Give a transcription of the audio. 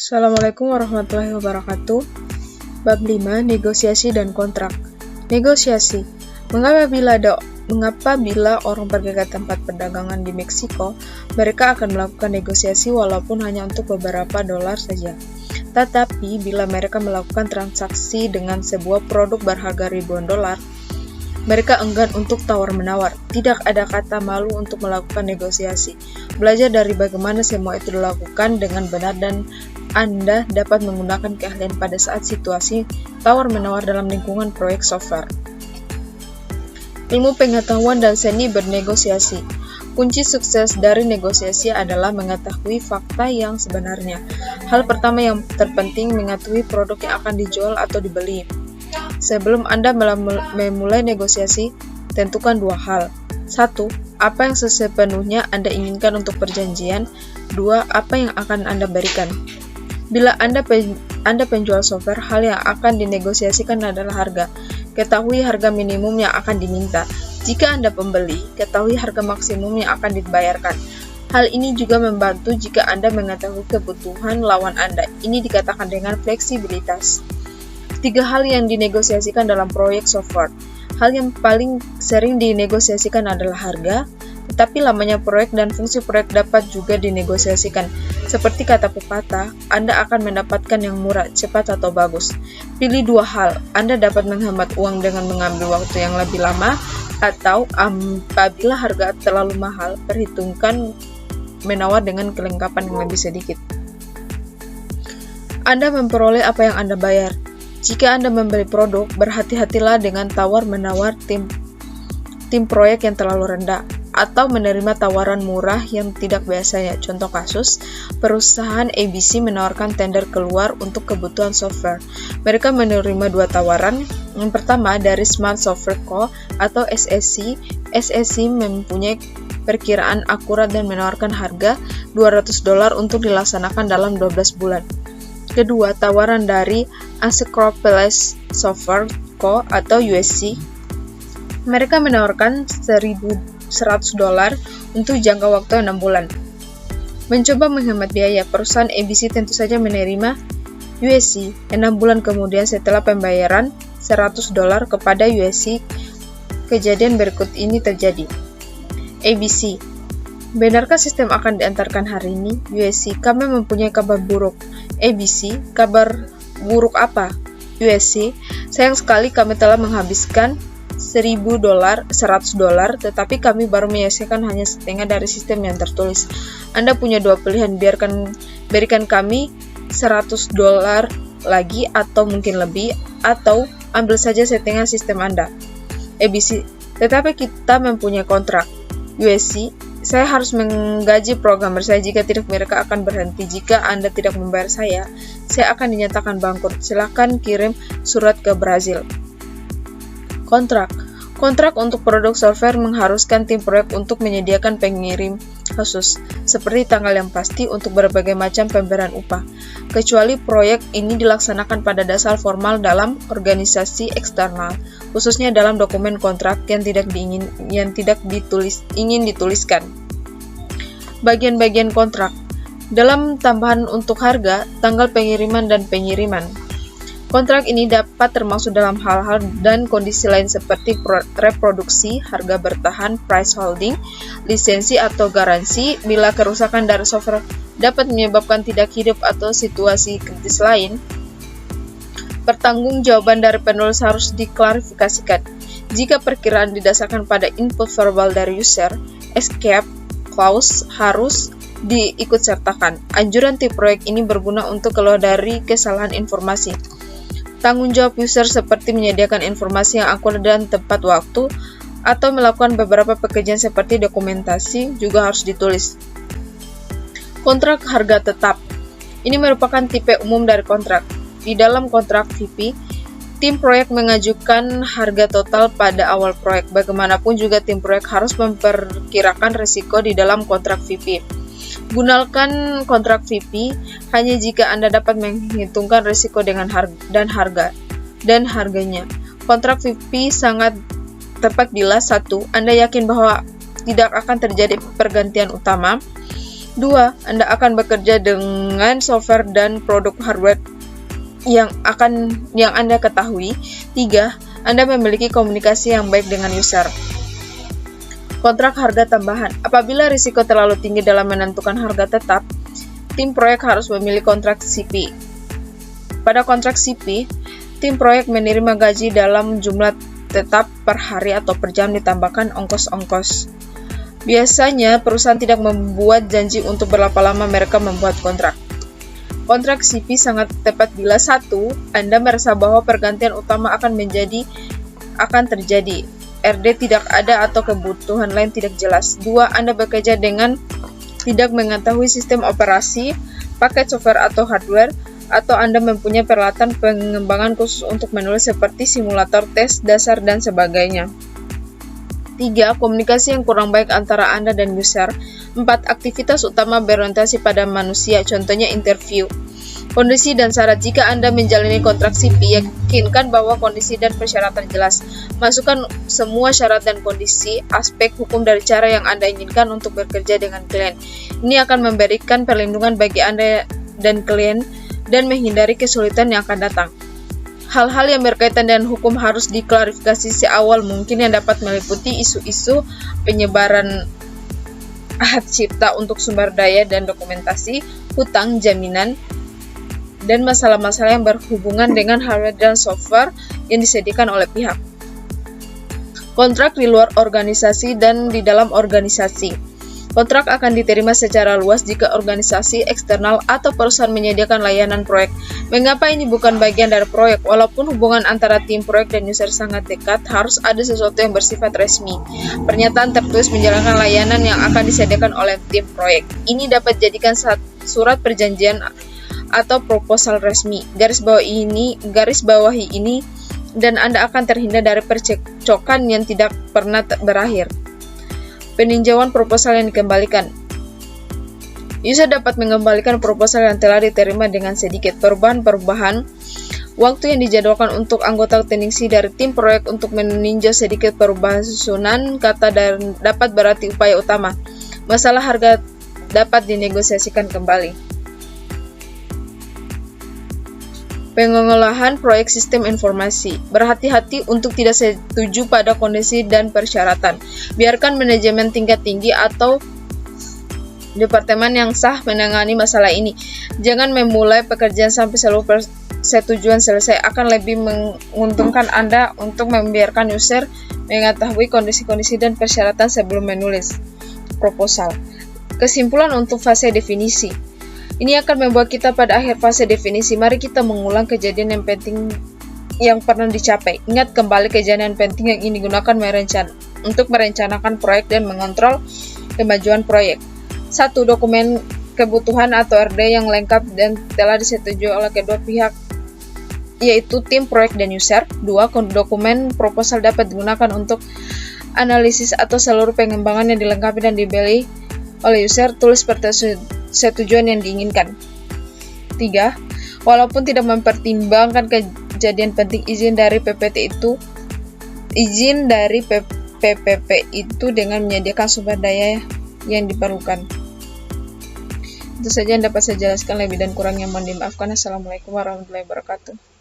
Assalamualaikum warahmatullahi wabarakatuh. Bab 5, negosiasi dan kontrak. Negosiasi. Mengapa bila orang pergi ke tempat perdagangan di Meksiko, mereka akan melakukan negosiasi walaupun hanya untuk beberapa dolar saja. Tetapi bila mereka melakukan transaksi dengan sebuah produk berharga ribuan dolar, mereka enggan untuk tawar-menawar. Tidak ada kata malu untuk melakukan negosiasi. Belajar dari bagaimana semua itu dilakukan dengan benar dan Anda dapat menggunakan keahlian pada saat situasi tawar-menawar dalam lingkungan proyek software. Ilmu pengetahuan dan seni bernegosiasi. Kunci sukses dari negosiasi adalah mengetahui fakta yang sebenarnya. Hal pertama yang terpenting mengetahui produk yang akan dijual atau dibeli. Sebelum Anda memulai negosiasi, tentukan dua hal. 1. Apa yang sepenuhnya Anda inginkan untuk perjanjian. 2. Apa yang akan Anda berikan. Bila Anda penjual software, hal yang akan dinegosiasikan adalah harga. Ketahui harga minimum yang akan diminta. Jika Anda pembeli, ketahui harga maksimum yang akan dibayarkan. Hal ini juga membantu jika Anda mengetahui kebutuhan lawan Anda. Ini dikatakan dengan fleksibilitas. 3 hal yang dinegosiasikan dalam proyek software. Hal yang paling sering dinegosiasikan adalah harga, tetapi lamanya proyek dan fungsi proyek dapat juga dinegosiasikan. Seperti kata pepatah, Anda akan mendapatkan yang murah, cepat atau bagus. Pilih 2 hal. Anda dapat menghemat uang dengan mengambil waktu yang lebih lama, atau apabila harga terlalu mahal, perhitungkan menawar dengan kelengkapan yang lebih sedikit. Anda memperoleh apa yang Anda bayar. Jika Anda membeli produk, berhati-hatilah dengan tawar-menawar tim proyek yang terlalu rendah, atau menerima tawaran murah yang tidak biasanya. Contoh kasus, perusahaan ABC menawarkan tender keluar untuk kebutuhan software. Mereka menerima 2 tawaran. Yang pertama dari Smart Software Co. atau SSC. SSC mempunyai perkiraan akurat dan menawarkan harga $200 untuk dilaksanakan dalam 12 bulan. Kedua, tawaran dari Acropolis Software Co. atau USC. Mereka menawarkan $1,100 untuk jangka waktu 6 bulan. Mencoba menghemat biaya, perusahaan ABC tentu saja menerima USC. 6 bulan kemudian setelah pembayaran $100 kepada USC, kejadian berikut ini terjadi. ABC: benarkah sistem akan diantarkan hari ini? USC: kami mempunyai kabar buruk. ABC: kabar buruk apa? USC: sayang sekali kami telah menghabiskan $1,100, tetapi kami baru menyelesaikan hanya setengah dari sistem yang tertulis. Anda punya 2 pilihan, berikan kami $100 lagi atau mungkin lebih, atau ambil saja setengah sistem Anda. ABC: tetapi kita mempunyai kontrak. USC: saya harus menggaji programmer saya, jika tidak mereka akan berhenti. Jika Anda tidak membayar saya akan dinyatakan bangkrut. Silakan kirim surat ke Brazil. Kontrak untuk produk software mengharuskan tim proyek untuk menyediakan pengirim khusus, seperti tanggal yang pasti untuk berbagai macam pemberian upah, kecuali proyek ini dilaksanakan pada dasar formal dalam organisasi eksternal, khususnya dalam dokumen kontrak yang tidak ingin dituliskan. Bagian-bagian kontrak. Dalam tambahan untuk harga, tanggal pengiriman dan pengiriman. Kontrak ini dapat termasuk dalam hal-hal dan kondisi lain seperti reproduksi, harga bertahan, price holding, lisensi atau garansi. Bila kerusakan dari software dapat menyebabkan tidak hidup atau situasi kritis lain, pertanggungjawaban dari penulis harus diklarifikasikan. Jika perkiraan didasarkan pada input verbal dari user, escape clause harus diikutsertakan. Anjuran tim proyek ini berguna untuk keluar dari kesalahan informasi. Tanggung jawab user seperti menyediakan informasi yang akurat dan tepat waktu, atau melakukan beberapa pekerjaan seperti dokumentasi juga harus ditulis. Kontrak harga tetap. Ini merupakan tipe umum dari kontrak. Di dalam kontrak VP, tim proyek mengajukan harga total pada awal proyek. Bagaimanapun juga tim proyek harus memperkirakan risiko di dalam kontrak VP. Gunakan kontrak VP hanya jika Anda dapat menghitungkan risiko dengan harganya. Kontrak VP sangat tepat bila 1. Anda yakin bahwa tidak akan terjadi pergantian utama. 2. Anda akan bekerja dengan software dan produk hardware yang Anda ketahui. 3. Anda memiliki komunikasi yang baik dengan user. Kontrak harga tambahan. Apabila risiko terlalu tinggi dalam menentukan harga tetap, tim proyek harus memilih kontrak CP. Pada kontrak CP, tim proyek menerima gaji dalam jumlah tetap per hari atau per jam ditambahkan ongkos-ongkos. Biasanya, perusahaan tidak membuat janji untuk berapa lama mereka membuat kontrak. Kontrak CP sangat tepat bila 1. Anda merasa bahwa pergantian utama akan terjadi. RD tidak ada atau kebutuhan lain tidak jelas. 2. Anda bekerja dengan tidak mengetahui sistem operasi, paket software atau hardware, atau Anda mempunyai peralatan pengembangan khusus untuk menulis seperti simulator tes dasar dan sebagainya. 3. Komunikasi yang kurang baik antara Anda dan user. 4. Aktivitas utama berorientasi pada manusia, contohnya interview. Kondisi dan syarat. Jika Anda menjalani kontrak CP, yakinkan bahwa kondisi dan persyaratan jelas. Masukkan semua syarat dan kondisi, aspek hukum dari cara yang Anda inginkan untuk bekerja dengan klien. Ini akan memberikan perlindungan bagi Anda dan klien dan menghindari kesulitan yang akan datang. Hal-hal yang berkaitan dengan hukum harus diklarifikasi seawal mungkin yang dapat meliputi isu-isu penyebaran hak cipta untuk sumber daya dan dokumentasi, hutang, jaminan, dan masalah-masalah yang berhubungan dengan hardware dan software yang disediakan oleh pihak. Kontrak di luar organisasi dan di dalam organisasi. Kontrak akan diterima secara luas jika organisasi eksternal atau perusahaan menyediakan layanan proyek. Mengapa ini bukan bagian dari proyek? Walaupun hubungan antara tim proyek dan user sangat dekat, harus ada sesuatu yang bersifat resmi. Pernyataan tertulis menjalankan layanan yang akan disediakan oleh tim proyek. Ini dapat dijadikan surat perjanjian atau proposal resmi. Garis bawahi ini dan Anda akan terhindar dari percekcokan yang tidak pernah berakhir. Peninjauan proposal yang dikembalikan. User dapat mengembalikan proposal yang telah diterima dengan sedikit perubahan. Waktu yang dijadwalkan untuk anggota teknisi dari tim proyek untuk meninjau sedikit perubahan susunan kata dan dapat berarti upaya utama. Masalah harga dapat dinegosiasikan kembali. Pengolahan proyek sistem informasi. Berhati-hati untuk tidak setuju pada kondisi dan persyaratan. Biarkan manajemen tingkat tinggi atau departemen yang sah menangani masalah ini. Jangan memulai pekerjaan sampai seluruh persetujuan selesai. Akan lebih menguntungkan Anda untuk membiarkan user mengetahui kondisi-kondisi dan persyaratan sebelum menulis proposal. Kesimpulan untuk fase definisi. Ini akan membawa kita pada akhir fase definisi. Mari kita mengulang kejadian yang penting yang pernah dicapai. Ingat kembali kejadian penting yang ingin digunakan untuk merencanakan proyek dan mengontrol kemajuan proyek. 1. Dokumen kebutuhan atau RD yang lengkap dan telah disetujui oleh kedua pihak, yaitu tim proyek dan user. 2. Dokumen proposal dapat digunakan untuk analisis atau seluruh pengembangan yang dilengkapi dan dibeli oleh user. Tulis persetujuan yang diinginkan. 3. Walaupun tidak mempertimbangkan kejadian penting, izin dari PPP itu dengan menyediakan sumber daya yang diperlukan. Itu saja yang dapat saya jelaskan, lebih dan kurangnya mohon dimaafkan. Assalamualaikum warahmatullahi wabarakatuh.